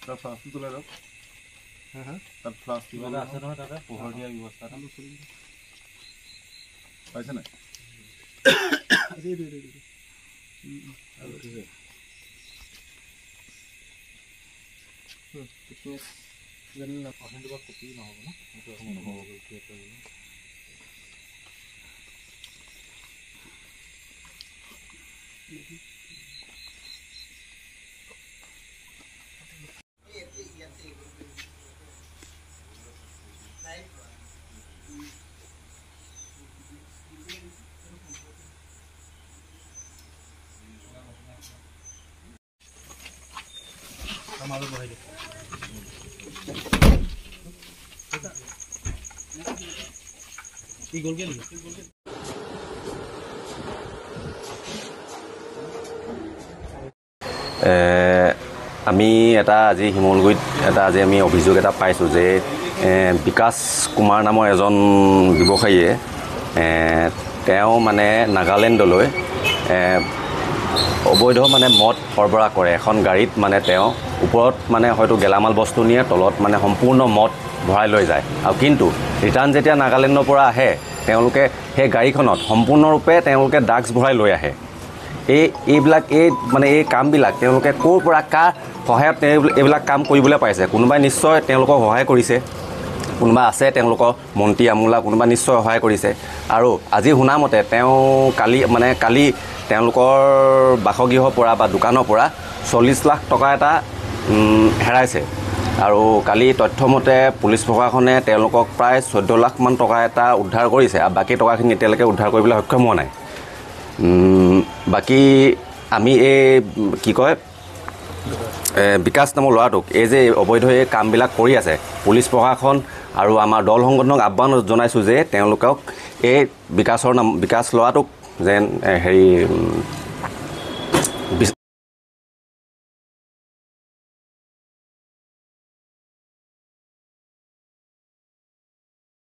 তাৰ ফ্লাস্কটো তুলাই লওক তাত ফ্লাস্ক কিবা এটা আছে নহয় তাতে পোহৰ দিয়া ব্যৱস্থা এটা পাইছে নাই কপি নহ'ব ন আমাৰো বহাই দিওঁ কি গ'লগে নেকি আমি এটা আজি শিমলগুৰিত এটা আজি আমি অভিযোগ এটা পাইছোঁ যে বিকাশ কুমাৰ নামৰ এজন ব্যৱসায়ীয়ে তেওঁ মানে নাগালেণ্ডলৈ অবৈধ মানে মদ সৰবৰাহ কৰে এখন গাড়ীত মানে তেওঁ ওপৰত মানে হয়তো গেলামাল বস্তু নিয়ে তলত মানে সম্পূৰ্ণ মদ ভৰাই লৈ যায় আৰু কিন্তু ৰিটাৰ্ণ যেতিয়া নাগালেণ্ডৰ পৰা আহে তেওঁলোকে সেই গাড়ীখনত সম্পূৰ্ণৰূপে তেওঁলোকে ড্ৰাগছ ভৰাই লৈ আহে এইবিলাক মানে এই কামবিলাক তেওঁলোকে ক'ৰ পৰা কাৰ সহায়ত এইবিলাক কাম কৰিবলৈ পাইছে কোনোবাই নিশ্চয় তেওঁলোকক সহায় কৰিছে কোনোবা আছে তেওঁলোকৰ মন্ত্ৰী আমোলা কোনোবা নিশ্চয় সহায় কৰিছে আৰু আজি শুনামতে তেওঁ কালি তেওঁলোকৰ বাসগৃহৰ পৰা বা দোকানৰ পৰা 40 লাখ টকা এটা হেৰাইছে আৰু কালি তথ্যমতে পুলিচ প্ৰশাসনে তেওঁলোকক প্ৰায় 14 লাখ মান টকা এটা উদ্ধাৰ কৰিছে আৰু বাকী টকাখিনি এতিয়ালৈকে উদ্ধাৰ কৰিবলৈ সক্ষম হোৱা নাই বাকী আমি এই কি কয় বিকাশ নামৰ ল'ৰাটোক এই যে অবৈধ এই কামবিলাক কৰি আছে পুলিচ প্ৰশাসন আৰু আমাৰ দল সংগঠনক আহ্বান জনাইছোঁ যে তেওঁলোকক এই বিকাশ ল'ৰাটোক যেন